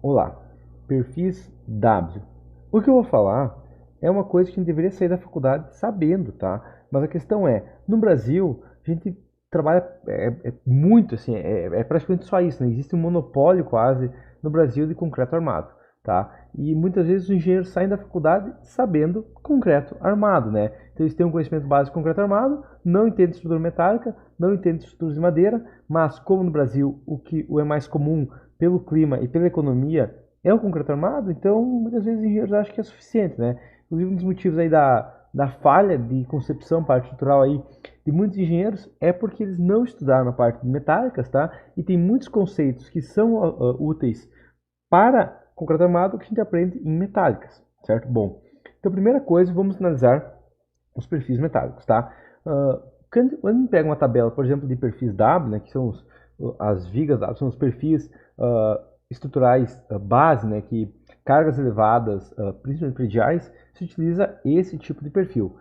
Olá, perfis W. O que eu vou falar é uma coisa que a gente deveria sair da faculdade sabendo, tá? Mas a questão é, no Brasil, a gente trabalha muito, assim, é praticamente só isso, né? Existe um monopólio quase no Brasil de concreto armado, tá? E muitas vezes os engenheiros saem da faculdade sabendo concreto armado, né? Então eles têm um conhecimento básico de concreto armado, não entendem estrutura metálica, não entendem estruturas de madeira, mas como no Brasil o que é mais comum pelo clima e pela economia é o concreto armado, então muitas vezes os engenheiros acham que é suficiente, né? Inclusive um dos motivos aí da falha de concepção parte estrutural aí de muitos engenheiros é porque eles não estudaram a parte de metálicas, tá? E tem muitos conceitos que são úteis para concreto armado que a gente aprende em metálicas, certo? Bom, então primeira coisa, vamos analisar os perfis metálicos, tá? Quando a gente pega uma tabela, por exemplo, de perfis W, né, que são as vigas W, são os perfis estruturais base, né, que cargas elevadas, principalmente prediais, se utiliza esse tipo de perfil.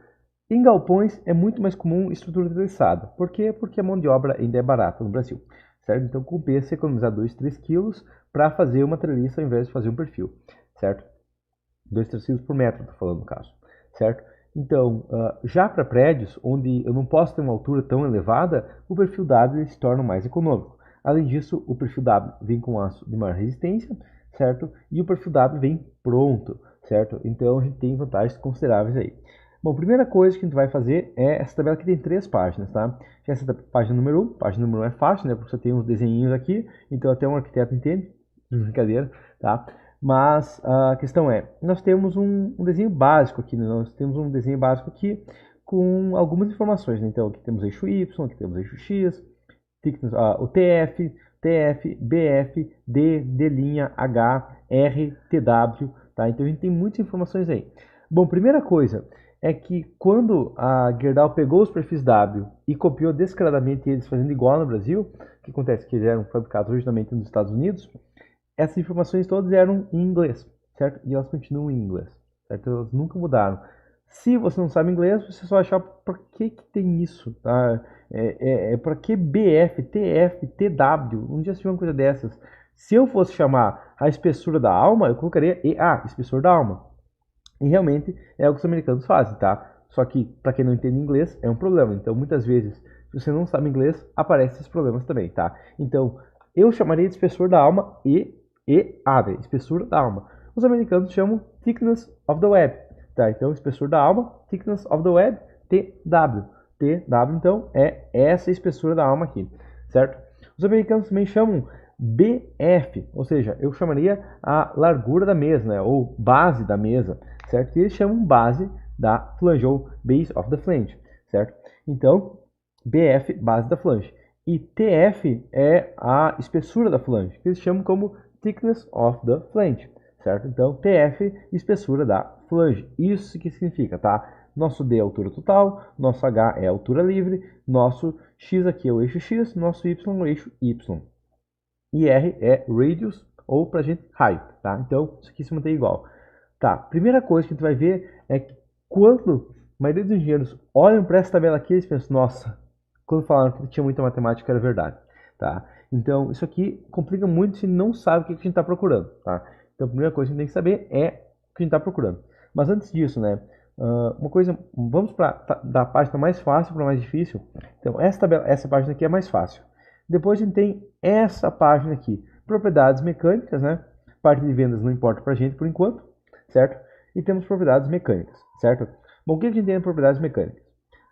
Em galpões é muito mais comum estrutura treliçada. Por quê? Porque a mão de obra ainda é barata no Brasil, certo? Então compensa economizar 2, 3 quilos para fazer uma treliça ao invés de fazer um perfil, certo? 2, 3 quilos por metro, estou falando no caso, certo? Então, já para prédios onde eu não posso ter uma altura tão elevada, o perfil W se torna mais econômico. Além disso, o perfil W vem com aço de maior resistência, certo? E o perfil W vem pronto, certo? Então a gente tem vantagens consideráveis aí. Bom, a primeira coisa que a gente vai fazer é essa tabela que tem 3 páginas, tá? Essa é a página número 1. Página número 1 é fácil, né? Porque você tem uns desenhinhos aqui, então até um arquiteto entende. Brincadeira, tá? Mas a questão é, nós temos um desenho básico aqui, né? Nós temos um desenho básico aqui com algumas informações, né? Então aqui temos eixo Y, aqui temos eixo X, o TF, TF, BF, D, D', H, R, TW, tá? Então a gente tem muitas informações aí. Bom, primeira coisa é que quando a Gerdau pegou os perfis W e copiou descaradamente eles fazendo igual no Brasil, o que acontece? Que eles eram fabricados originalmente nos Estados Unidos, essas informações todas eram em inglês, certo? E elas continuam em inglês, certo? Elas nunca mudaram. Se você não sabe inglês, você só achar por que tem isso, tá? Para que BF, TF, TW? Um dia se tiver uma coisa dessas. Se eu fosse chamar a espessura da alma, eu colocaria EA, espessura da alma. E realmente é o que os americanos fazem, tá? Só que, para quem não entende inglês, é um problema. Então, muitas vezes, se você não sabe inglês, aparecem esses problemas também, tá? Então, eu chamaria de espessura da alma EA, espessura da alma. Os americanos chamam thickness of the web, tá? Então, espessura da alma, thickness of the web, TW. TW, então, é essa espessura da alma aqui, certo? Os americanos também chamam BF, ou seja, eu chamaria a largura da mesa, né? Ou base da mesa, certo? E eles chamam base da flange, ou base of the flange, certo? Então, BF, base da flange. E TF é a espessura da flange, que eles chamam como thickness of the flange, certo? Então, TF, espessura da flange. Isso que significa, tá? Nosso D é a altura total, nosso H é a altura livre, nosso X aqui é o eixo X, nosso Y é o eixo Y. E R é radius, ou pra gente raio, tá? Então, isso aqui se mantém igual. Tá, primeira coisa que a gente vai ver é que quando a maioria dos engenheiros olham para essa tabela aqui, eles pensam, nossa, quando falaram que tinha muita matemática era verdade, tá? Então, isso aqui complica muito se não sabe o que a gente está procurando, tá? Então, a primeira coisa que a gente tem que saber é o que a gente está procurando. Mas antes disso, né, uma coisa, vamos da página mais fácil para a mais difícil. Então, essa página aqui é mais fácil. Depois a gente tem essa página aqui, propriedades mecânicas, né? Parte de vendas não importa para a gente por enquanto, certo? E temos propriedades mecânicas, certo? Bom, o que a gente tem em propriedades mecânicas?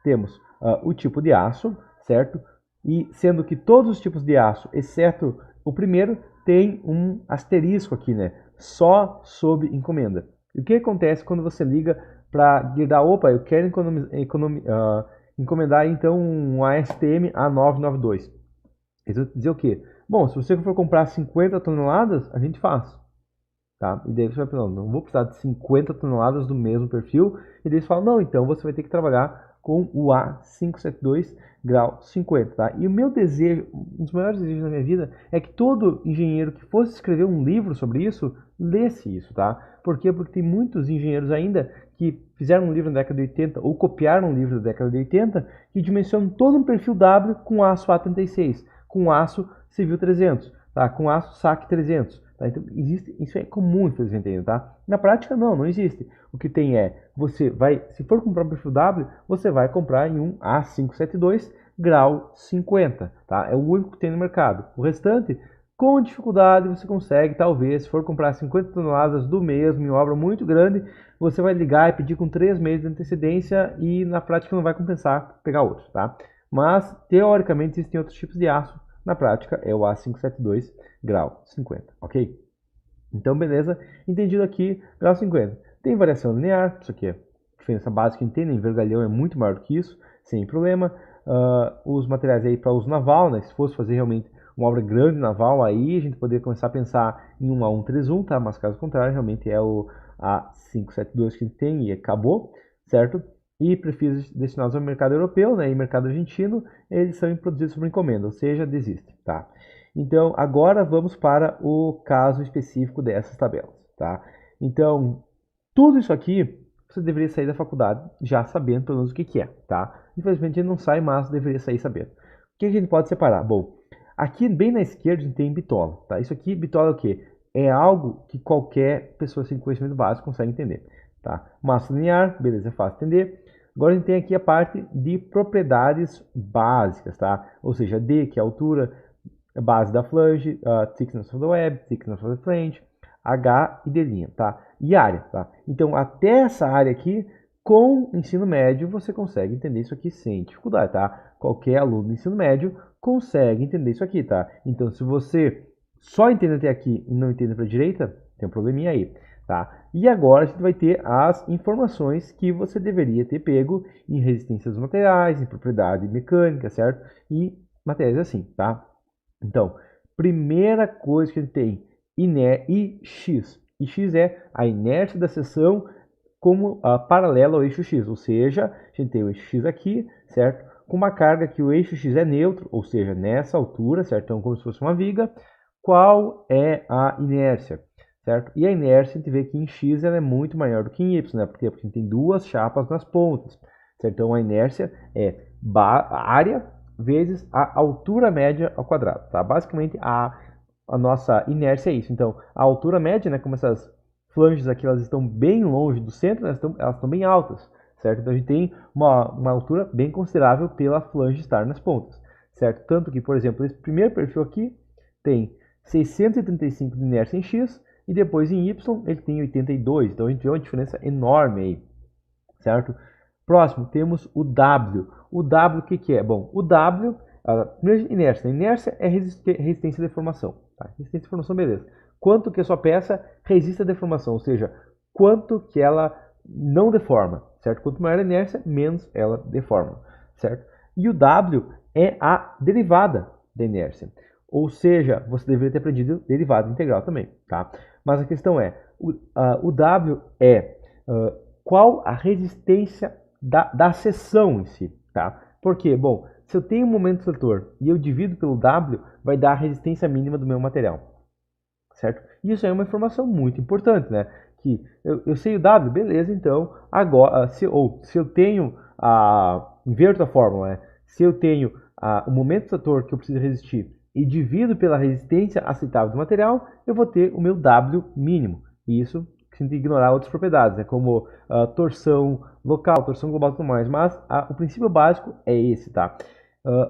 Temos o tipo de aço, certo? E sendo que todos os tipos de aço, exceto o primeiro, tem um asterisco aqui, né? Só sob encomenda. E o que acontece quando você liga para dar, opa, eu quero encomendar então um ASTM A992. Eles vão dizer o quê? Bom, se você for comprar 50 toneladas, a gente faz. Tá? E daí você vai pensar, não vou precisar de 50 toneladas do mesmo perfil. E daí eles falam, não, então você vai ter que trabalhar com o A572 grau 50. Tá? E o meu desejo, um dos maiores desejos da minha vida, é que todo engenheiro que fosse escrever um livro sobre isso, lesse isso. Tá? Por quê? Porque tem muitos engenheiros ainda que fizeram um livro na década de 80 ou copiaram um livro da década de 80 que dimensionam todo um perfil W com aço A36, com aço civil 300. tá? Com aço SAC 300. Tá? Então, existe, isso é comum, infelizmente, ainda, tá? Na prática, não existe. O que tem é, você vai, se for comprar um perfil W, você vai comprar em um A572 grau 50, tá? É o único que tem no mercado. O restante, com dificuldade, você consegue, talvez, se for comprar 50 toneladas do mesmo, em obra muito grande, você vai ligar e pedir com 3 meses de antecedência e na prática não vai compensar pegar outro, tá? Mas, teoricamente, existem outros tipos de aço. Na prática, é o A572 grau 50, ok? Então, beleza. Entendido aqui, grau 50. Tem variação linear, isso aqui é diferença básica, entendem? Vergalhão é muito maior do que isso, sem problema. Os materiais aí para uso naval, né? Se fosse fazer realmente uma obra grande naval, aí a gente poderia começar a pensar em um A131, tá? Mas caso contrário, realmente é o A572 que a gente tem e acabou, certo? E perfis destinados ao mercado europeu, né, e mercado argentino, eles são produzidos por encomenda, ou seja, desistem, tá? Então, agora vamos para o caso específico dessas tabelas, tá? Então, tudo isso aqui você deveria sair da faculdade já sabendo pelo menos o que é, tá? Infelizmente, ele não sai, mas deveria sair sabendo. O que a gente pode separar? Bom, aqui bem na esquerda a gente tem bitola, tá? Isso aqui, bitola é o quê? É algo que qualquer pessoa sem conhecimento básico consegue entender, tá? Massa linear, beleza, é fácil entender. Agora a gente tem aqui a parte de propriedades básicas, tá? Ou seja, D, que é a altura base da flange, thickness of the web, thickness of the flange, H e D', tá? E área, tá? Então, até essa área aqui, com ensino médio, você consegue entender isso aqui sem dificuldade, tá? Qualquer aluno do ensino médio consegue entender isso aqui, tá? Então, se você só entende até aqui e não entende para a direita, tem um probleminha aí, tá? E agora a gente vai ter as informações que você deveria ter pego em resistência dos materiais, em propriedade mecânica, certo? E materiais assim, tá? Então, primeira coisa que a gente tem, IX. IX é a inércia da seção como paralela ao eixo X, ou seja, a gente tem o eixo X aqui, certo? Com uma carga que o eixo X é neutro, ou seja, nessa altura, certo? Então, como se fosse uma viga. Qual é a inércia, certo? E a inércia, a gente vê que em X ela é muito maior do que em Y, né? Por quê? Porque a gente tem duas chapas nas pontas, certo? Então, a inércia é área vezes a altura média ao quadrado, tá? Basicamente, a nossa inércia é isso. Então, a altura média, né, como essas flanges aqui, elas estão bem longe do centro, elas estão bem altas, certo? Então, a gente tem uma altura bem considerável pela flange estar nas pontas, certo? Tanto que, por exemplo, esse primeiro perfil aqui tem 635 de inércia em X e depois em Y ele tem 82. Então, a gente vê uma diferença enorme aí, certo? Próximo, temos o W. O W, o que é? Bom, o W, inércia. Inércia é resistência à deformação. Tá? Resistência à deformação, beleza. Quanto que a sua peça resiste à deformação, ou seja, quanto que ela não deforma, certo? Quanto maior a inércia, menos ela deforma, certo? E o W é a derivada da inércia. Ou seja, você deveria ter aprendido derivada integral também, tá? Mas a questão é, o W é qual a resistência da seção em si, tá? Por quê? Bom, se eu tenho um momento setor e eu divido pelo W, vai dar a resistência mínima do meu material, certo? Isso é uma informação muito importante, né? Que eu sei o W, beleza, então, agora, se eu tenho, inverto a fórmula, né? Se eu tenho o momento setor que eu preciso resistir e divido pela resistência aceitável do material, eu vou ter o meu W mínimo. E isso sem ignorar outras propriedades, né, como torção local, torção global e tudo mais, mas o princípio básico é esse, tá?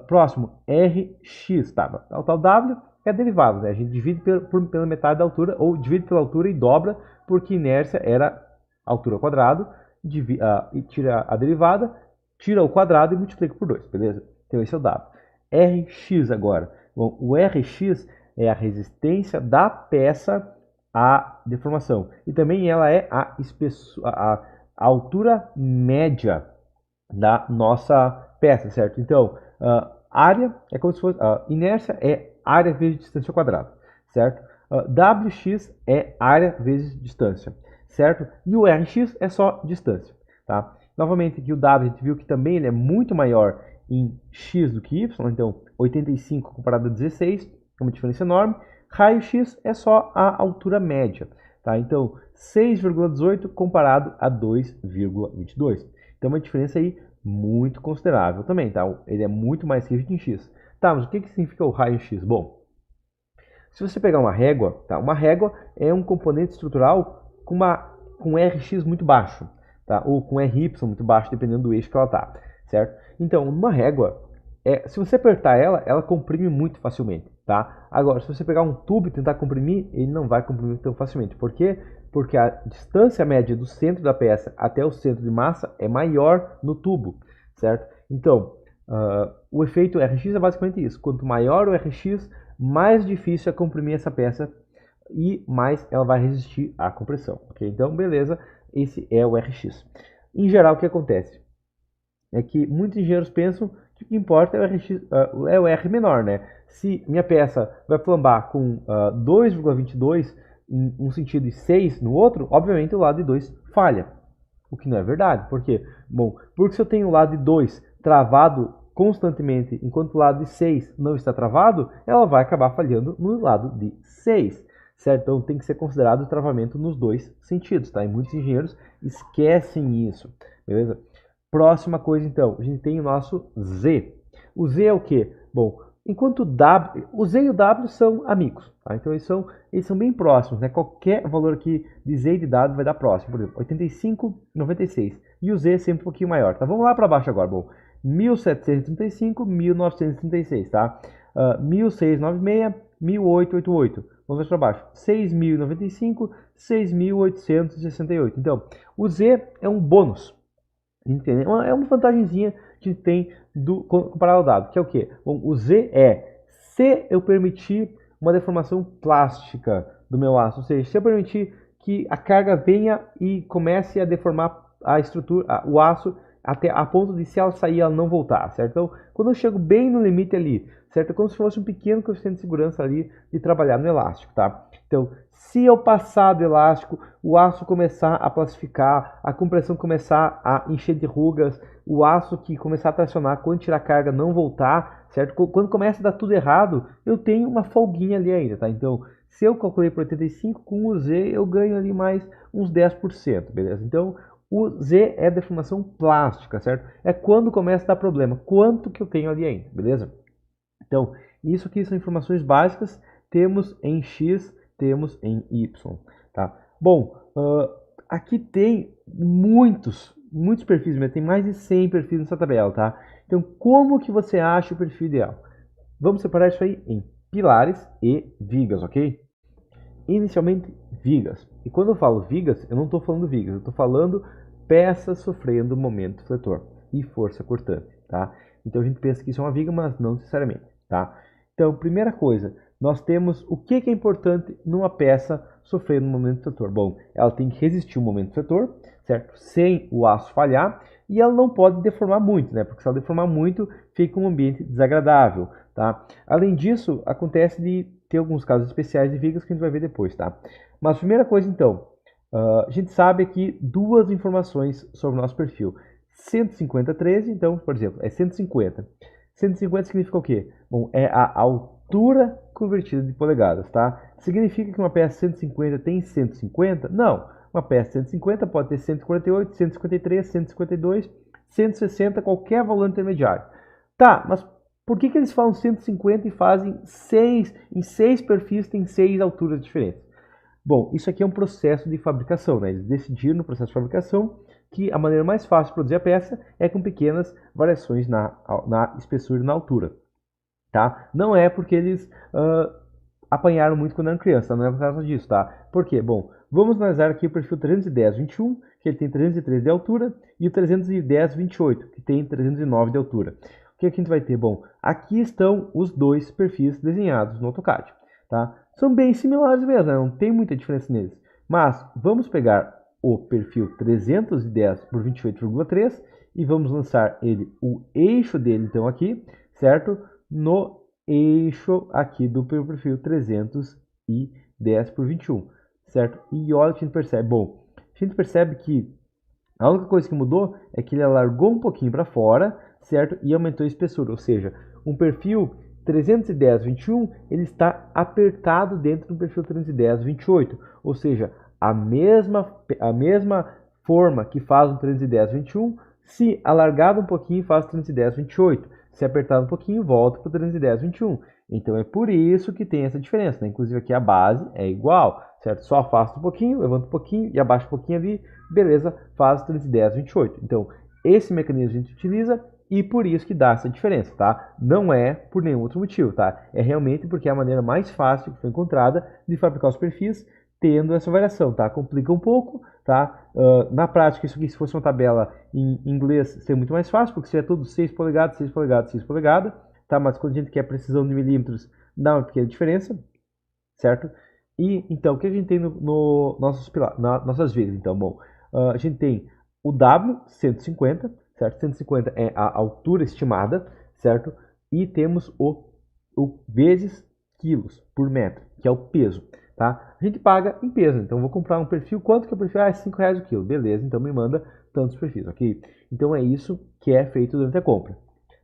Próximo, Rx, tá? O tal W é a derivada, né? A gente divide pela metade da altura, ou divide pela altura e dobra, porque inércia era altura ao quadrado, e tira a derivada, tira o quadrado e multiplica por 2, beleza? Então esse é o W. Rx agora. Bom, o Rx é a resistência da peça a deformação. E também ela é a altura média da nossa peça, certo? Então, área é como se fosse, inércia é área vezes distância ao quadrado, certo? Wx é área vezes distância, certo? E o Rx é só distância, tá? Novamente, aqui o W a gente viu que também ele é muito maior em x do que y, então 85 comparado a 16, é uma diferença enorme. Raio X é só a altura média, tá? Então, 6,18 comparado a 2,22. Então, uma diferença aí muito considerável também, tá? Ele é muito mais rígido em X. Tá, mas o que significa o raio X? Bom, Se você pegar uma régua, tá? Uma régua é um componente estrutural com Rx muito baixo, tá? Ou com Ry muito baixo, dependendo do eixo que ela está, certo? Então, uma régua, se você apertar ela, ela comprime muito facilmente, tá? Agora, se você pegar um tubo e tentar comprimir, ele não vai comprimir tão facilmente. Por quê? Porque a distância média do centro da peça até o centro de massa é maior no tubo, certo? Então, o efeito Rx é basicamente isso. Quanto maior o Rx, mais difícil é comprimir essa peça e mais ela vai resistir à compressão. Okay? Então, beleza, esse é o Rx. Em geral, o que acontece? É que muitos engenheiros pensam que o que importa é o, Rx, é o R menor, né? Se minha peça vai flambar com 2,22 em um sentido e 6 no outro, obviamente o lado de 2 falha. O que não é verdade. Por quê? Bom, porque se eu tenho o lado de 2 travado constantemente, enquanto o lado de 6 não está travado, ela vai acabar falhando no lado de 6. Certo? Então tem que ser considerado o travamento nos dois sentidos, tá? E muitos engenheiros esquecem isso, beleza? Próxima coisa então, a gente tem o nosso Z. O Z é o quê? Bom, enquanto o W, o Z e o W são amigos, tá? Então eles são bem próximos, né? Qualquer valor aqui de Z e de W vai dar próximo, por exemplo, 85, 96. E o Z é sempre um pouquinho maior, tá? Vamos lá para baixo agora, bom. 1735, 1936, tá? 1696, 1888. Vamos para baixo. 6.095, 6.868. Então, o Z é um bônus. Entendeu? É uma vantagemzinha que tem comparado ao dado, que é o quê? Bom, o Z é se eu permitir uma deformação plástica do meu aço, ou seja, se eu permitir que a carga venha e comece a deformar a estrutura, o aço, até a ponto de se ela sair, ela não voltar, certo? Então, quando eu chego bem no limite ali, certo? É como se fosse um pequeno coeficiente de segurança ali de trabalhar no elástico, tá? Então, se eu passar do elástico, o aço começar a plastificar, a compressão começar a encher de rugas, o aço que começar a tracionar, quando tirar a carga não voltar, certo? Quando começa a dar tudo errado, eu tenho uma folguinha ali ainda, tá? Então, se eu calculei por 85, com o Z eu ganho ali mais uns 10%, beleza? Então, o Z é deformação plástica, certo? É quando começa a dar problema. Quanto que eu tenho ali ainda, beleza? Então, isso aqui são informações básicas. Temos em X, temos em Y, tá? Bom, aqui tem muitos perfis, tem mais de 100 perfis nessa tabela, tá? Então, como que você acha o perfil ideal? Vamos separar isso aí em pilares e vigas, ok? Inicialmente, vigas. E quando eu falo vigas, eu não estou falando vigas, eu estou falando peças sofrendo momento fletor e força cortante, tá? Então a gente pensa que isso é uma viga, mas não necessariamente, tá? Então, primeira coisa, nós temos o que é importante numa peça sofrendo momento fletor. Bom, ela tem que resistir o momento fletor, certo? Sem o aço falhar, e ela não pode deformar muito, né? Porque se ela deformar muito, fica um ambiente desagradável, tá? Além disso, acontece de ter alguns casos especiais de vigas que a gente vai ver depois, tá? Mas primeira coisa, então, a gente sabe aqui duas informações sobre o nosso perfil. 150/13, então, por exemplo, é 150. 150 significa o quê? Bom, é a altura convertida de polegadas, tá? Significa que uma peça 150 tem 150? Não. Uma peça 150 pode ter 148, 153, 152, 160, qualquer valor intermediário. Tá, mas por que eles falam 150 e fazem 6, em 6 perfis tem 6 alturas diferentes? Bom, isso aqui é um processo de fabricação, né? Eles decidiram no processo de fabricação que a maneira mais fácil de produzir a peça é com pequenas variações na espessura e na altura, tá? Não é porque eles apanharam muito quando eram crianças, não é por causa disso, tá? Por quê? Bom, vamos analisar aqui o perfil 310/21, que ele tem 303 de altura, e o 310/28, que tem 309 de altura. O que a gente vai ter? Bom, aqui estão os dois perfis desenhados no AutoCAD, tá? São bem similares mesmo, né? Não tem muita diferença neles. Mas vamos pegar o perfil 310/28,3 e vamos lançar ele, o eixo dele então aqui, certo? No eixo aqui do perfil 310/21, certo? E olha o que a gente percebe. Bom, a gente percebe que a única coisa que mudou é que ele alargou um pouquinho para fora, certo? E aumentou a espessura, ou seja, um perfil 310/21 ele está apertado dentro do perfil 310/28, ou seja, a mesma forma que faz um 310/21, se alargado um pouquinho faz 310/28, se apertar um pouquinho, volta para o 310, 21. Então é por isso que tem essa diferença, né? Inclusive aqui a base é igual, certo? Só afasta um pouquinho, levanta um pouquinho e abaixa um pouquinho ali, beleza, faz 310, 28. Então esse mecanismo a gente utiliza e por isso que dá essa diferença, tá? Não é por nenhum outro motivo, tá? É realmente porque é a maneira mais fácil que foi encontrada de fabricar os perfis tendo essa variação, tá? Complica um pouco, tá? Na prática, isso aqui, se fosse uma tabela em inglês, seria muito mais fácil, porque seria tudo 6 polegadas, 6 polegadas, 6 polegadas, tá? Mas quando a gente quer precisão de milímetros, dá uma pequena diferença, certo? E, então, o que a gente tem no nossas vigas? Então, bom, a gente tem o W, 150, certo? 150 é a altura estimada, certo? E temos o vezes quilos por metro, que é o peso, tá? A gente paga em peso, então eu vou comprar um perfil, quanto que é o perfil? Ah, é 5 reais o quilo, beleza, então me manda tantos perfis, ok? Então é isso que é feito durante a compra,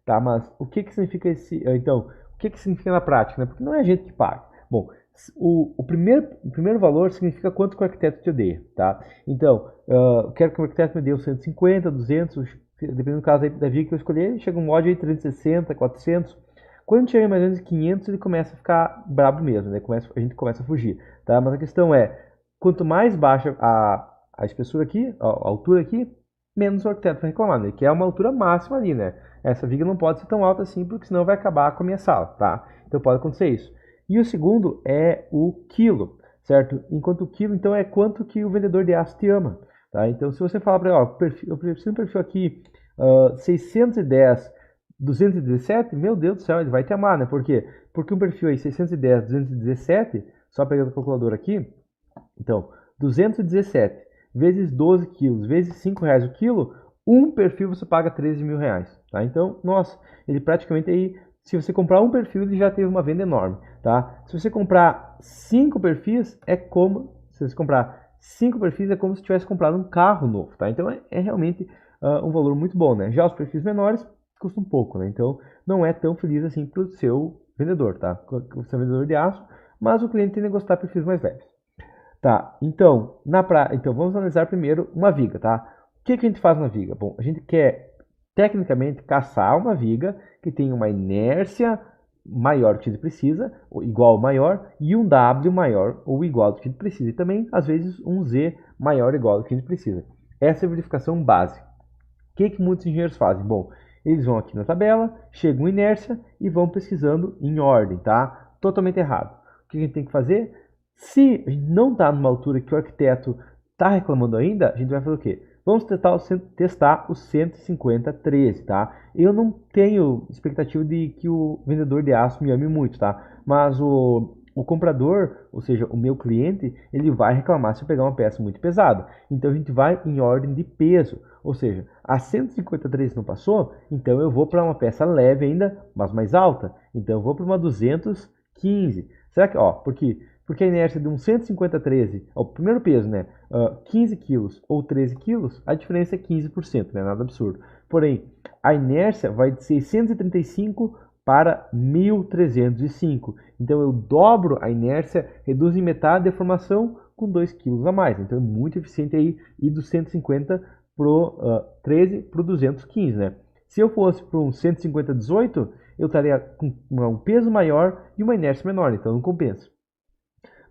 tá? Mas o que que significa então, o que que significa na prática, né? Porque não é a gente que paga. Bom, o primeiro valor significa quanto que o arquiteto te odeia, tá? Então, eu quero que o arquiteto me dê 150, 200, dependendo do caso da viga que eu escolher, chega um mod aí 360, 400. Quando chega mais ou menos 500, ele começa a ficar brabo mesmo, né? A gente começa a fugir, tá? Mas a questão é, quanto mais baixa a espessura aqui, a altura aqui, menos o arquiteto vai reclamar, né? Que é uma altura máxima ali, né? Essa viga não pode ser tão alta assim, porque senão vai acabar com a minha sala, tá? Então pode acontecer isso. E o segundo é o quilo, certo? Enquanto o quilo, então, é quanto que o vendedor de aço te ama, tá? Então, se você falar para ele, ó, eu preciso de um perfil aqui 610, 217, meu Deus do céu, ele vai te amar, né? Por quê? Porque um perfil aí 610, 217, só pegando o calculador aqui, então, 217 vezes 12 quilos, vezes 5 reais o quilo, um perfil você paga 13 mil reais, tá? Então, nossa, ele praticamente aí, se você comprar um perfil, ele já teve uma venda enorme, tá? Se você comprar 5 perfis, se você comprar 5 perfis, é como se tivesse comprado um carro novo, tá? Então, é realmente um valor muito bom, né? Já os perfis menores custam um pouco, né? Então, não é tão feliz assim para o seu vendedor, tá? O seu vendedor de aço, mas o cliente tende a gostar de perfis mais leves. Tá, então vamos analisar primeiro uma viga, tá? O que que a gente faz na viga? Bom, a gente quer tecnicamente caçar uma viga que tem uma inércia maior do que a gente precisa, ou igual ou maior, e um W maior ou igual do que a gente precisa, e também às vezes um Z maior ou igual do que a gente precisa. Essa é a verificação base. O que que muitos engenheiros fazem? Bom, eles vão aqui na tabela, chegam em inércia e vão pesquisando em ordem, tá? Totalmente errado. O que a gente tem que fazer? Se a gente não está numa altura que o arquiteto está reclamando ainda, a gente vai fazer o quê? Vamos testar o 150-13, tá? Eu não tenho expectativa de que o vendedor de aço me ame muito, tá? Mas o comprador, ou seja, o meu cliente, ele vai reclamar se eu pegar uma peça muito pesada. Então a gente vai em ordem de peso, ou seja, a 153 não passou, então eu vou para uma peça leve ainda, mas mais alta. Então eu vou para uma 215. Será que, ó, porque a inércia de um 150-13, o primeiro peso, né, 15 quilos ou 13 quilos, a diferença é 15%, né, nada absurdo. Porém, a inércia vai de 635 para 1305. Então eu dobro a inércia, reduzo em metade a deformação com 2 quilos a mais. Então é muito eficiente aí ir do 150 pro 13 para o 215, né? Se eu fosse para um 150-18, eu estaria com um peso maior e uma inércia menor, então não compensa.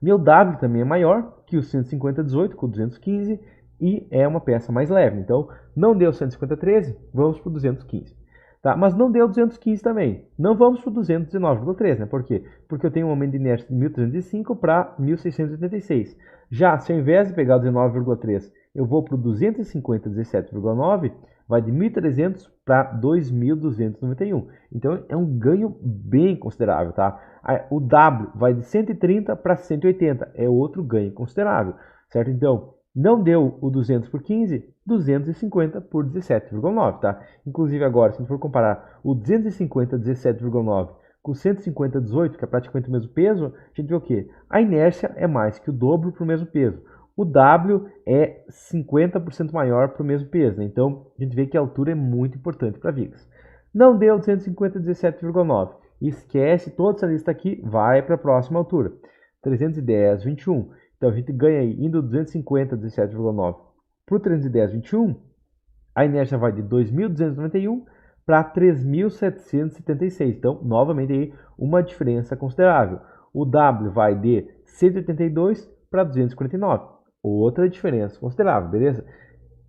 Meu W também é maior que o 150-18 com 215 e é uma peça mais leve. Então, não deu 150-13, vamos para o 215. Tá? Mas não deu 215 também. Não vamos para o 219,3, né? Por quê? Porque eu tenho um aumento de inércia de 1305 para 1686. Já, se ao invés de pegar o 19,3, eu vou para o 250, 17,9, vai de 1.300 para 2.291. Então é um ganho bem considerável, tá? O W vai de 130 para 180, é outro ganho considerável, certo? Então, não deu o 200 por 15, 250 por 17,9, tá? Inclusive agora, se a gente for comparar o 250 17,9 com o 150 18, que é praticamente o mesmo peso, a gente vê o quê? A inércia é mais que o dobro para o mesmo peso. O W é 50% maior para o mesmo peso, né? Então a gente vê que a altura é muito importante para vigas. Não deu 250 17,9. Esquece toda essa lista aqui, vai para a próxima altura. 310, 21. Então a gente ganha aí, indo 250, 17,9 para o 310, 21, a inércia vai de 2.291 para 3.776. Então, novamente, aí, uma diferença considerável. O W vai de 182 para 249. Outra diferença considerável, beleza?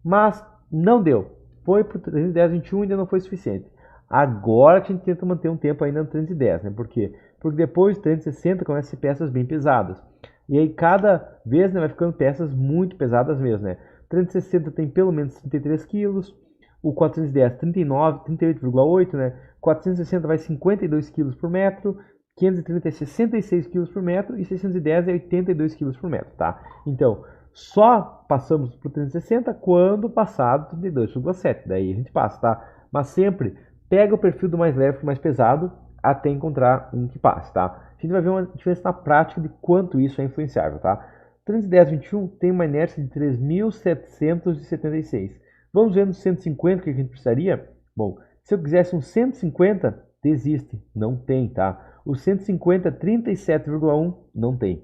Mas não deu. Foi para o 310, 21 e ainda não foi suficiente. Agora que a gente tenta manter um tempo ainda no 310, né? Por quê? Porque depois do 360 começa a ser peças bem pesadas. E aí cada vez, né, vai ficando peças muito pesadas mesmo, né? O 360 tem pelo menos 33 quilos, o 410 39, 38,8, né? 460 vai 52 quilos por metro, 530 é 66 quilos por metro e 610 é 82 quilos por metro, tá? Então, só passamos para o 360 quando passado 32,7. Daí a gente passa, tá? Mas sempre pega o perfil do mais leve para o mais pesado até encontrar um que passe, tá? A gente vai ver uma diferença na prática de quanto isso é influenciável, tá? 310/21 tem uma inércia de 3.776. Vamos ver no 150 o que a gente precisaria? Bom, se eu quisesse um 150, desiste, não tem, tá? O 150, 37,1 não tem,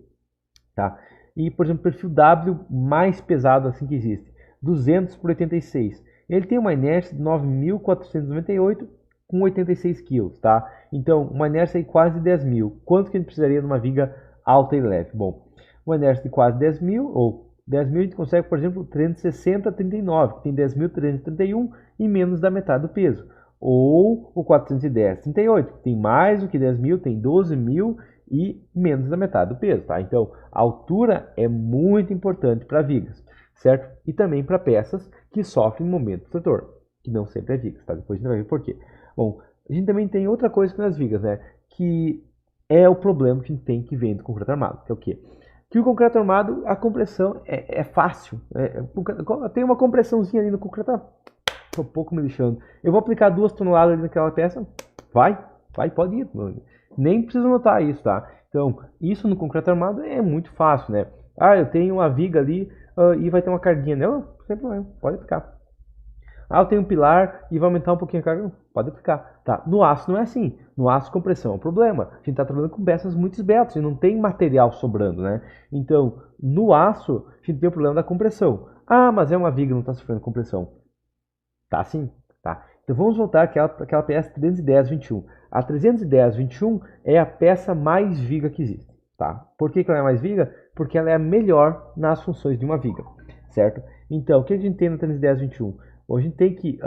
tá? E, por exemplo, o perfil W mais pesado assim que existe, 200 por 86. Ele tem uma inércia de 9.498 com 86 quilos, tá? Então, uma inércia de quase 10 mil. Quanto que a gente precisaria de uma viga alta e leve? Bom, uma inércia de quase 10 mil, ou 10 mil a gente consegue, por exemplo, 360, 39, que tem 10.331 e menos da metade do peso. Ou o 410, 38, que tem mais do que 10 mil, tem 12 mil e menos da metade do peso, tá? Então, a altura é muito importante para vigas, certo? E também para peças que sofrem momento do trator, que não sempre é vigas, tá? Depois a gente vai ver por quê. Bom, a gente também tem outra coisa nas vigas, né? Que é o problema que a gente tem que vem do concreto armado, que é o quê? Que o concreto armado, a compressão é fácil. Tem uma compressãozinha ali no concreto, tô um pouco me lixando. Eu vou aplicar 2 toneladas ali naquela peça, vai, pode ir, mano. Nem precisa notar isso, tá? Então, isso no concreto armado é muito fácil, né? Ah, eu tenho uma viga ali e vai ter uma carguinha. Não, sem problema, pode aplicar. Ah, eu tenho um pilar e vai aumentar um pouquinho a carga. Pode aplicar. Tá. No aço não é assim. No aço, compressão é um problema. A gente está trabalhando com peças muito esbeltas e não tem material sobrando, né? Então, no aço, a gente tem o problema da compressão. Ah, mas é uma viga, não está sofrendo compressão. Tá sim, tá. Então vamos voltar àquela peça 310/21. A 310/21 é a peça mais viga que existe, tá? Por que ela é mais viga? Porque ela é a melhor nas funções de uma viga, certo? Então, o que a gente tem na 310/21? A gente tem que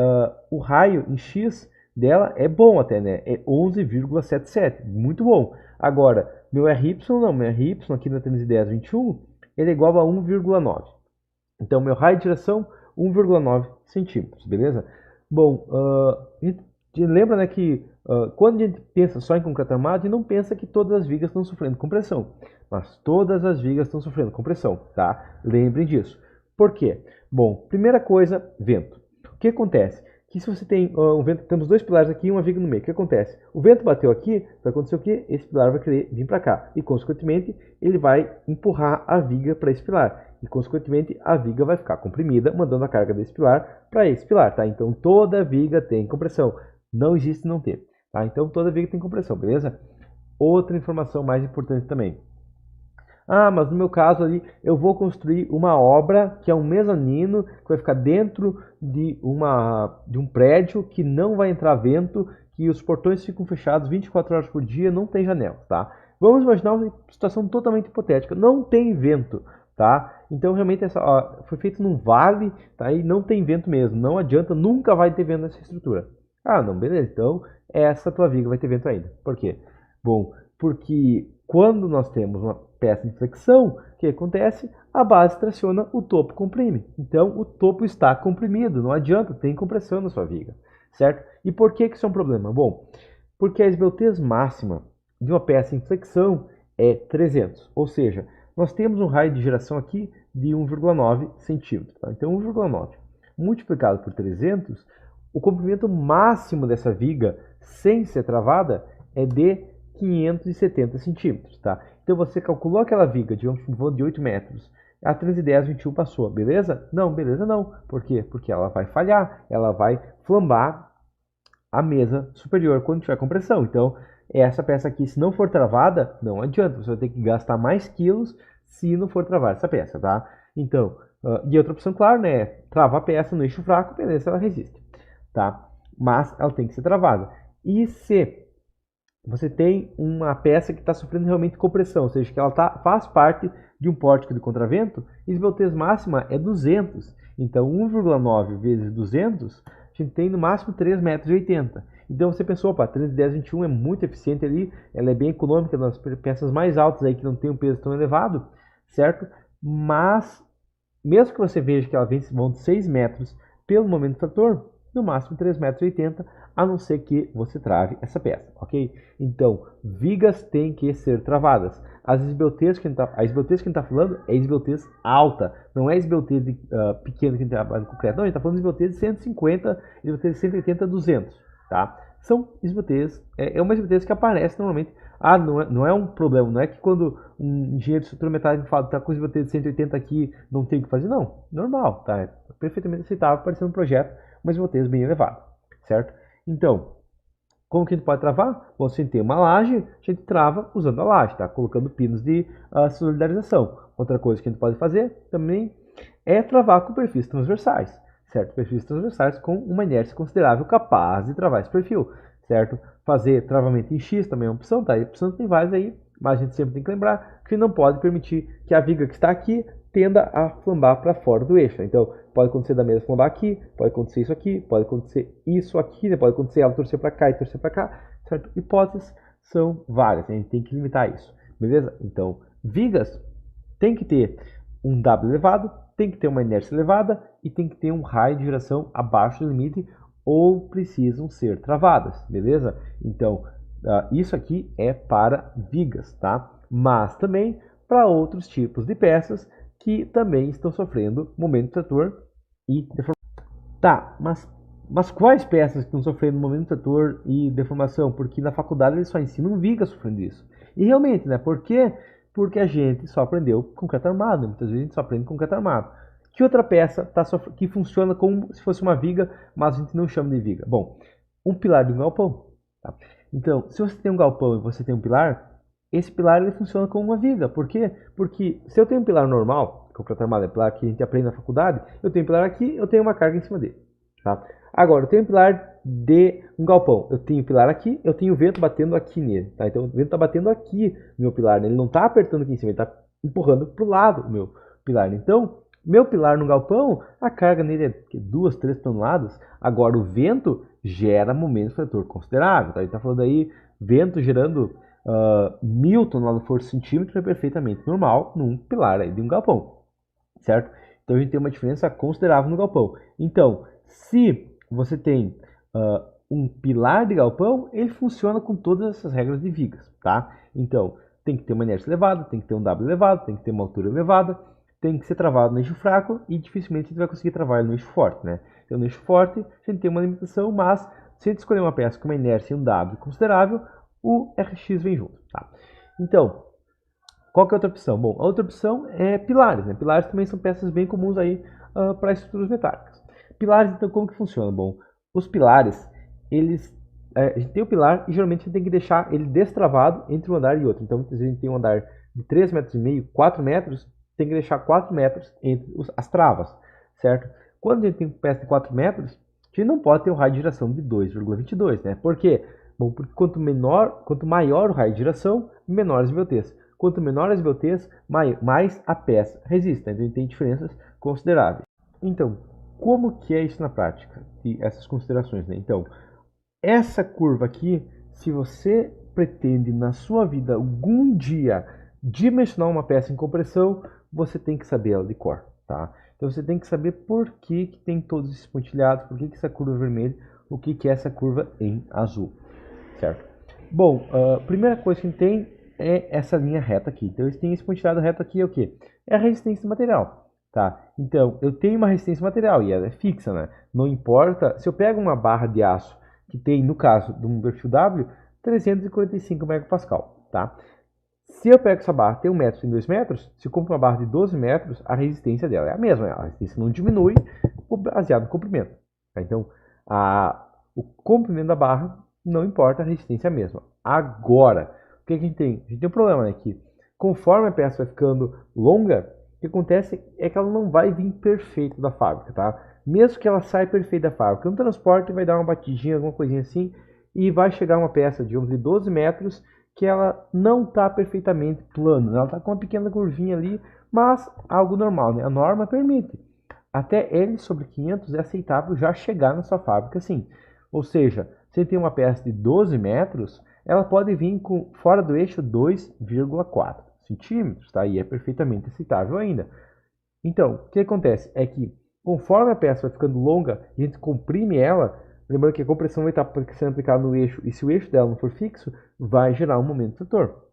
o raio em X dela é bom até, né? É 11,77, muito bom. Agora, meu RY não, meu RY aqui na 310/21, ele é igual a 1,9. Então, meu raio de giração 1,9 centímetros, beleza? Bom, a gente lembra, né, que quando a gente pensa só em concreto armado, a gente não pensa que todas as vigas estão sofrendo compressão, mas todas as vigas estão sofrendo compressão, tá? Lembrem disso. Por quê? Bom, primeira coisa, vento. O que acontece? Que se você tem um vento, temos 2 pilares aqui e uma viga no meio, o que acontece? O vento bateu aqui, vai acontecer o quê? Esse pilar vai querer vir para cá e, consequentemente, ele vai empurrar a viga para esse pilar e, consequentemente, a viga vai ficar comprimida, mandando a carga desse pilar para esse pilar, tá? Então, toda viga tem compressão. Não existe não ter, tá? Então, toda viga tem compressão, beleza? Outra informação mais importante também. Ah, mas no meu caso ali, eu vou construir uma obra que é um mezanino, que vai ficar dentro de um prédio que não vai entrar vento, que os portões ficam fechados 24 horas por dia, não tem janela, tá? Vamos imaginar uma situação totalmente hipotética. Não tem vento, tá? Então, realmente, foi feito num vale, tá? E não tem vento mesmo. Não adianta, nunca vai ter vento nessa estrutura. Ah, não, beleza. Então, essa tua viga vai ter vento ainda. Por quê? Bom, porque quando nós temos uma peça de flexão, o que acontece? A base traciona, o topo comprime. Então, o topo está comprimido. Não adianta, tem compressão na sua viga, certo? E por que isso é um problema? Bom, porque a esbeltez máxima de uma peça em flexão é 300. Ou seja, nós temos um raio de giração aqui de 1,9 centímetros. Tá? Então, 1,9 multiplicado por 300, o comprimento máximo dessa viga, sem ser travada, é de 570 centímetros, tá? Então você calculou aquela viga, digamos, de 8 metros, a 310/21 passou, beleza? Não, beleza não. Por quê? Porque ela vai falhar, ela vai flambar a mesa superior quando tiver compressão. Então, essa peça aqui, se não for travada, não adianta, você vai ter que gastar mais quilos se não for travar essa peça, tá? Então, e outra opção, claro, né? Travar a peça no eixo fraco, beleza, ela resiste, tá? mas ela tem que ser travada. E se você tem uma peça que está sofrendo realmente compressão, ou seja, que ela faz parte de um pórtico de contravento, a esbeltez máxima é 200. Então, 1,9 vezes 200, a gente tem no máximo 3,80 metros. Então, você pensou, opa, 310,21 é muito eficiente ali, ela é bem econômica, nas peças mais altas aí que não tem um peso tão elevado, certo? Mas, mesmo que você veja que ela vão de 6 metros pelo momento do trator, no máximo 3,80 metros, a não ser que você trave essa peça, ok? Então, vigas têm que ser travadas. A esbeltez que a gente está falando é esbeltez alta, não é esbeltez pequena que a gente trabalha no concreto, não, a gente está falando de esbeltez de 150, esbeltez de 180, 200, tá? São esbeltez, é uma esbeltez que aparece normalmente. Ah, não é um problema, não é que quando um engenheiro de estrutura metálica fala tá com esbeltez de 180 aqui, não tem o que fazer, não, normal, tá? É perfeitamente aceitável aparecer no projeto uma esbeltez bem elevada, certo? Então, como que a gente pode travar? Bom, se a gente tem uma laje, a gente trava usando a laje, tá? Colocando pinos de solidarização. Outra coisa que a gente pode fazer também é travar com perfis transversais, certo? Perfis transversais com uma inércia considerável capaz de travar esse perfil, certo? Fazer travamento em X também é uma opção, tá? A opção tem várias aí, mas a gente sempre tem que lembrar que não pode permitir que a viga que está aqui tenda a flambar para fora do eixo. Então, pode acontecer da mesa flambar aqui, pode acontecer isso aqui, pode acontecer isso aqui, né? Pode acontecer ela torcer para cá e torcer para cá, certo? Hipóteses são várias, a gente tem que limitar isso, beleza? Então, vigas tem que ter um W elevado, tem que ter uma inércia elevada e tem que ter um raio de giração abaixo do limite ou precisam ser travadas, beleza? Então, isso aqui é para vigas, tá? Mas também para outros tipos de peças que também estão sofrendo momento trator e deformação. Tá, mas quais peças estão sofrendo momento trator e deformação? Porque na faculdade eles só ensinam vigas sofrendo isso. E realmente, né? Por quê? Porque a gente só aprendeu concreto armado. Muitas vezes a gente só aprende concreto armado. Que outra peça que funciona como se fosse uma viga, mas a gente não chama de viga? Bom, um pilar de um galpão. Tá? Então, se você tem um galpão e você tem um pilar, esse pilar ele funciona como uma viga. Por quê? Porque se eu tenho um pilar normal, concreto armado é pilar que a gente aprende na faculdade, eu tenho um pilar aqui, eu tenho uma carga em cima dele. Tá? Agora, eu tenho um pilar de um galpão. Eu tenho um pilar aqui, eu tenho o vento batendo aqui nele. Tá? Então, o vento está batendo aqui no meu pilar. Né? Ele não está apertando aqui em cima, ele está empurrando para o lado o meu pilar. Então, meu pilar no galpão, a carga nele é 2, 3 toneladas. Agora, o vento gera momento de trator considerável. Tá? A gente está falando aí, vento gerando 1.000 toneladas de força centímetro é perfeitamente normal num pilar aí de um galpão, certo? Então a gente tem uma diferença considerável no galpão. Então, se você tem um pilar de galpão, ele funciona com todas essas regras de vigas, tá? Então, tem que ter uma inércia elevada, tem que ter um W elevado, tem que ter uma altura elevada, tem que ser travado no eixo fraco e dificilmente a gente vai conseguir travar ele no eixo forte, né? Então, no eixo forte, a gente tem uma limitação, mas se a gente escolher uma peça com uma inércia e um W considerável, o RX vem junto, tá? Então, qual que é a outra opção? Bom, a outra opção é pilares, né? Pilares também são peças bem comuns aí para estruturas metálicas. Pilares, então, como que funciona? Bom, os pilares, a gente tem o pilar e geralmente a gente tem que deixar ele destravado entre um andar e outro. Então, muitas vezes a gente tem um andar de 3,5 metros, 4 metros, tem que deixar 4 metros entre as travas, certo? Quando a gente tem peça de 4 metros, a gente não pode ter um raio de giração de 2,22, né? Por quê? Bom, porque quanto maior o raio de giração, menor a esbeltez. Quanto menor a esbeltez, mais a peça resiste. Então, a gente tem diferenças consideráveis. Então, como que é isso na prática? E essas considerações, né? Então, essa curva aqui, se você pretende na sua vida algum dia dimensionar uma peça em compressão, você tem que saber ela de cor, tá? Então, você tem que saber por que tem todos esses pontilhados, por que essa curva é vermelha, o que é essa curva em azul, certo? Bom, a primeira coisa que a gente tem é essa linha reta aqui. Então, eu tenho esse pontilhado reto aqui, é o quê? É a resistência do material, tá? Então, eu tenho uma resistência do material e ela é fixa, né? Não importa, se eu pego uma barra de aço que tem, no caso de um perfil W, 345 megapascal, tá? Se eu pego essa barra, tem 1 metro e 2 metros, se eu compro uma barra de 12 metros, a resistência dela é a mesma, a resistência não diminui baseado no comprimento. Tá? Então, o comprimento da barra não importa, a resistência é a mesma. Agora, o que a gente tem? A gente tem um problema, né? Que conforme a peça vai ficando longa, o que acontece é que ela não vai vir perfeita da fábrica, tá? mesmo que ela saia perfeita da fábrica, no transporte vai dar uma batidinha, alguma coisinha assim, e vai chegar uma peça de 12 metros que ela não está perfeitamente plana, ela está com uma pequena curvinha ali, mas algo normal, né? A norma permite. Até L sobre 500 é aceitável já chegar na sua fábrica, sim. Ou seja, se tem uma peça de 12 metros, ela pode vir com fora do eixo 2,4 centímetros, tá? E é perfeitamente aceitável ainda. Então, o que acontece é que conforme a peça vai ficando longa, a gente comprime ela, lembrando que a compressão vai estar sendo aplicada no eixo, e se o eixo dela não for fixo, vai gerar um momento trator,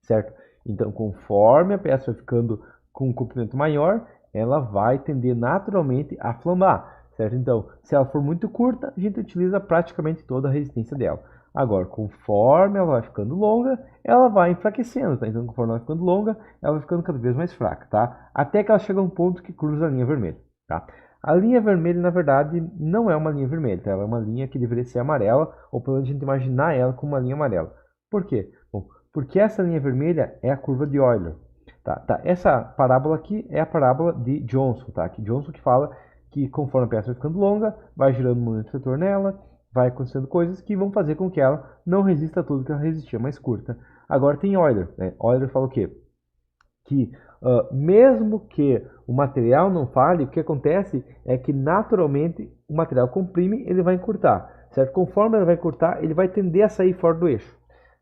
certo? Então, conforme a peça vai ficando com um comprimento maior, ela vai tender naturalmente a flambar, certo? Então, se ela for muito curta, a gente utiliza praticamente toda a resistência dela. Agora, conforme ela vai ficando longa, ela vai enfraquecendo, tá? Então, conforme ela vai ficando longa, ela vai ficando cada vez mais fraca, tá? Até que ela chega a um ponto que cruza a linha vermelha, tá? A linha vermelha, na verdade, não é uma linha vermelha, tá? Ela é uma linha que deveria ser amarela, ou pelo menos a gente imaginar ela como uma linha amarela. Por quê? Bom, porque essa linha vermelha é a curva de Euler. Tá. Essa parábola aqui é a parábola de Johnson, tá? Que Johnson que fala que conforme a peça vai ficando longa, vai girando um momento trator nela, vai acontecendo coisas que vão fazer com que ela não resista a tudo que ela resistia mais curta. Agora tem Euler, né? Euler fala o quê? Que mesmo que o material não falhe, o que acontece é que naturalmente o material comprime, ele vai encurtar, certo? Conforme ele vai encurtar, ele vai tender a sair fora do eixo,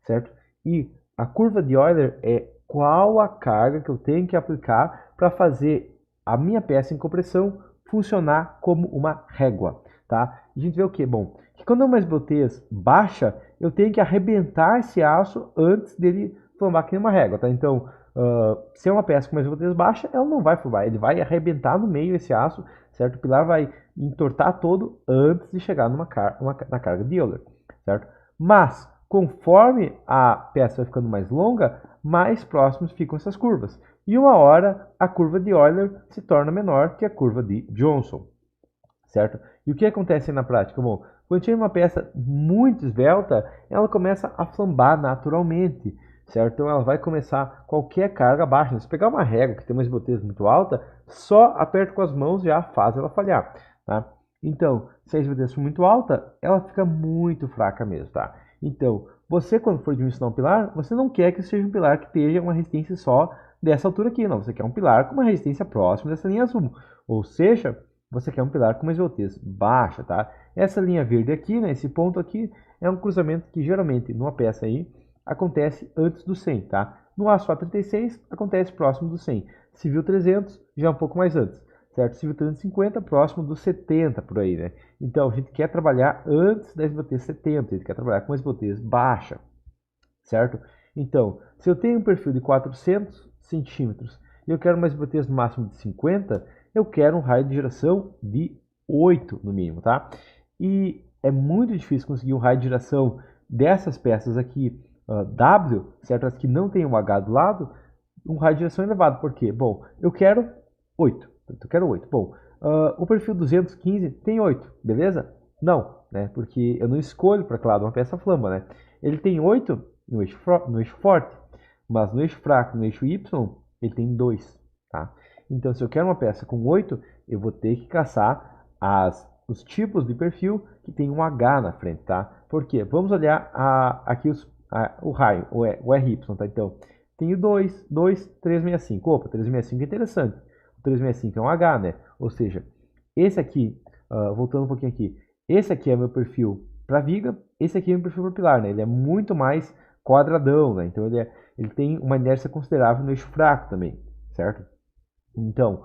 certo? E a curva de Euler é qual a carga que eu tenho que aplicar para fazer a minha peça em compressão funcionar como uma régua, tá? A gente vê o que? Bom, que quando uma esbeltez baixa, eu tenho que arrebentar esse aço antes dele flambar aqui numa régua, tá? Então, se é uma peça com uma esbeltez baixa, ela não vai flambar, ele vai arrebentar no meio esse aço, certo? O pilar vai entortar todo antes de chegar na carga de Euler, certo? Mas, conforme a peça vai ficando mais longa, mais próximos ficam essas curvas. E uma hora, a curva de Euler se torna menor que a curva de Johnson, certo? E o que acontece na prática? Bom, quando tiver uma peça muito esbelta, ela começa a flambar naturalmente, certo? Então ela vai começar qualquer carga baixa. Se pegar uma régua que tem uma esbeltez muito alta, só aperta com as mãos já faz ela falhar, tá? Então, se a esbeltez for muito alta, ela fica muito fraca mesmo, tá? Então, você quando for dimensionar um pilar, você não quer que seja um pilar que tenha uma resistência só dessa altura aqui, não. Você quer um pilar com uma resistência próxima dessa linha azul. Ou seja, você quer um pilar com uma esbeltez baixa, tá? Essa linha verde aqui, né, esse ponto aqui, é um cruzamento que geralmente numa peça aí acontece antes do 100, tá? No aço A36 acontece próximo do 100. Civil 300 já um pouco mais antes, certo? Civil 350 próximo do 70 por aí, né? Então a gente quer trabalhar antes da esbeltez 70, a gente quer trabalhar com uma esbeltez baixa, certo? Então, se eu tenho um perfil de 400 centímetros e eu quero uma esbeltez no máximo de 50, eu quero um raio de giração de 8 no mínimo, tá? E é muito difícil conseguir um raio de giração dessas peças aqui, W, certo? As que não tem um H do lado, um raio de giração elevado. Por quê? Bom, eu quero 8. Eu quero 8. Bom, o perfil 215 tem 8, beleza? Não, né? Porque eu não escolho para que lado uma peça flamba, né? Ele tem 8 no eixo forte, mas no eixo fraco, no eixo Y, ele tem 2, tá? Então, se eu quero uma peça com 8, eu vou ter que caçar os tipos de perfil que tem um H na frente, tá? Por quê? Vamos olhar aqui o raio, o RY, tá? Então, tem o 2, 2, 365. Opa, 365 é interessante. O 365 é um H, né? Ou seja, esse aqui, voltando um pouquinho aqui, esse aqui é meu perfil para viga, esse aqui é meu perfil para pilar, né? Ele é muito mais quadradão, né? Então, ele tem uma inércia considerável no eixo fraco também, certo? Então,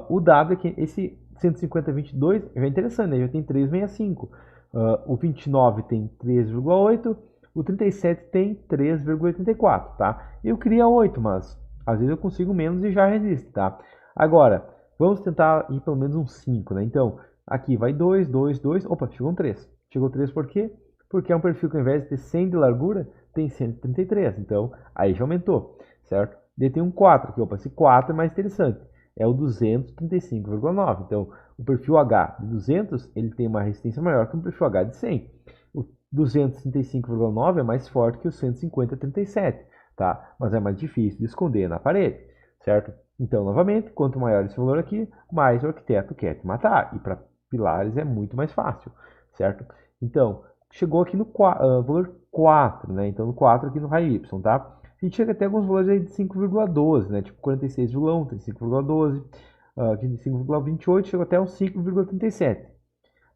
o W, que esse 150-22 é interessante, né? Já tem 365. O 29 tem 3,8. O 37 tem 3,84, tá? Eu queria 8, mas às vezes eu consigo menos e já resiste, tá? Agora, vamos tentar ir pelo menos um 5, né? Então, aqui vai 2, 2, 2. Opa, chegou um 3. Chegou 3 por quê? Porque é um perfil que ao invés de ter 100 de largura, tem 133. Então, aí já aumentou, certo? Daí tem um 4 aqui. Opa, esse 4 é mais interessante. É o 235,9. Então, o perfil H de 200, ele tem uma resistência maior que o perfil H de 100. O 235,9 é mais forte que o 150,37, tá? Mas é mais difícil de esconder na parede, certo? Então, novamente, quanto maior esse valor aqui, mais o arquiteto quer te matar. E para pilares é muito mais fácil, certo? Então, chegou aqui no valor 4, né? Então, no 4 aqui no raio Y, tá? A gente chega até alguns valores aí de 5,12, né? Tipo 46,1, tem 5,12, aqui de 5,28, chegou até uns 5,37.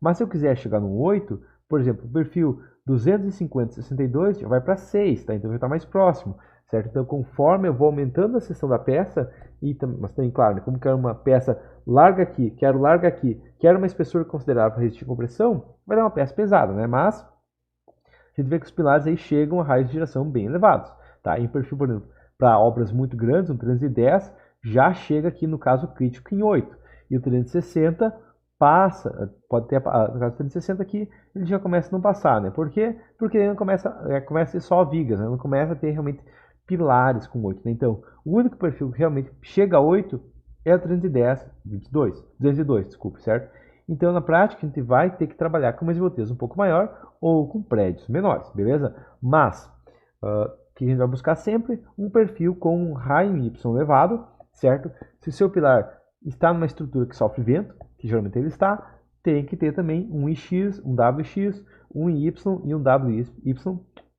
Mas se eu quiser chegar no 8, por exemplo, o perfil 250,62 já vai para 6, tá? Então já está mais próximo, certo? Então conforme eu vou aumentando a seção da peça, mas também, claro, né, como quero uma peça larga aqui, quero uma espessura considerável para resistir à compressão, vai dar uma peça pesada, né? Mas a gente vê que os pilares aí chegam a raios de giração bem elevados, tá? Em perfil, por exemplo, para obras muito grandes, um 310 já chega aqui no caso crítico em 8. E o 360 passa, pode ter, no caso 360 aqui, ele já começa a não passar, né? Por quê? Porque ele não começa a ser só vigas, né? Não começa a ter realmente pilares com 8, né? Então, o único perfil que realmente chega a 8 é o 202, desculpe, certo? Então, na prática, a gente vai ter que trabalhar com uma esbelteza um pouco maior ou com prédios menores, beleza? Mas, que a gente vai buscar sempre um perfil com um raio em Y elevado, certo? Se o seu pilar está numa estrutura que sofre vento, que geralmente ele está, tem que ter também um IX, um WX, um IY e um WY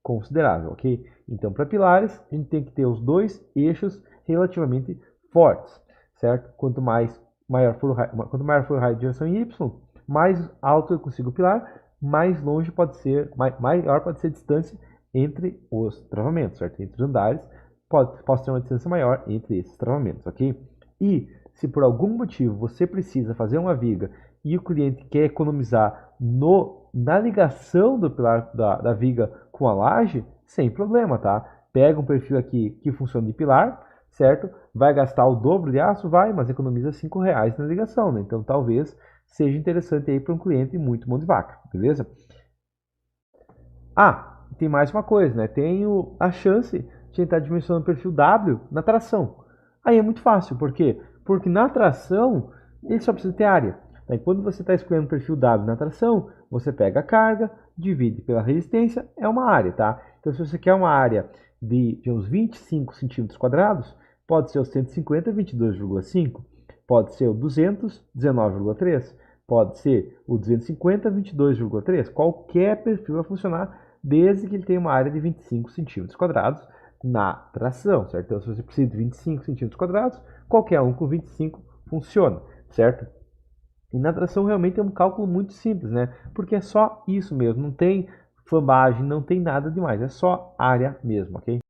considerável, ok? Então, para pilares, a gente tem que ter os dois eixos relativamente fortes, certo? Quanto maior for o raio de direção em Y, mais alto eu consigo o pilar, mais longe pode ser, maior pode ser a distância entre os travamentos, certo? Entre os andares, posso ter uma distância maior entre esses travamentos, ok? E se por algum motivo você precisa fazer uma viga e o cliente quer economizar na ligação do pilar da viga com a laje, sem problema, tá? Pega um perfil aqui que funciona de pilar, certo? Vai gastar o dobro de aço? Vai, mas economiza R$5 na ligação, né? Então talvez seja interessante aí para um cliente muito mão de vaca, beleza? Tem mais uma coisa, né? Tenho a chance de tentar dimensionando o perfil W na tração. Aí é muito fácil, por quê? Porque na tração ele só precisa ter área. Aí, quando você está escolhendo o perfil W na tração, você pega a carga, divide pela resistência, é uma área, tá? Então, se você quer uma área de uns 25 centímetros quadrados, pode ser o 150, 22,5, pode ser o 200, 19,3, pode ser o 250, 22,3. Qualquer perfil vai funcionar desde que ele tenha uma área de 25 centímetros quadrados na tração, certo? Então, se você precisa de 25 centímetros quadrados, qualquer um com 25 funciona, certo? E na tração realmente é um cálculo muito simples, né? Porque é só isso mesmo, não tem flambagem, não tem nada demais, é só área mesmo, ok?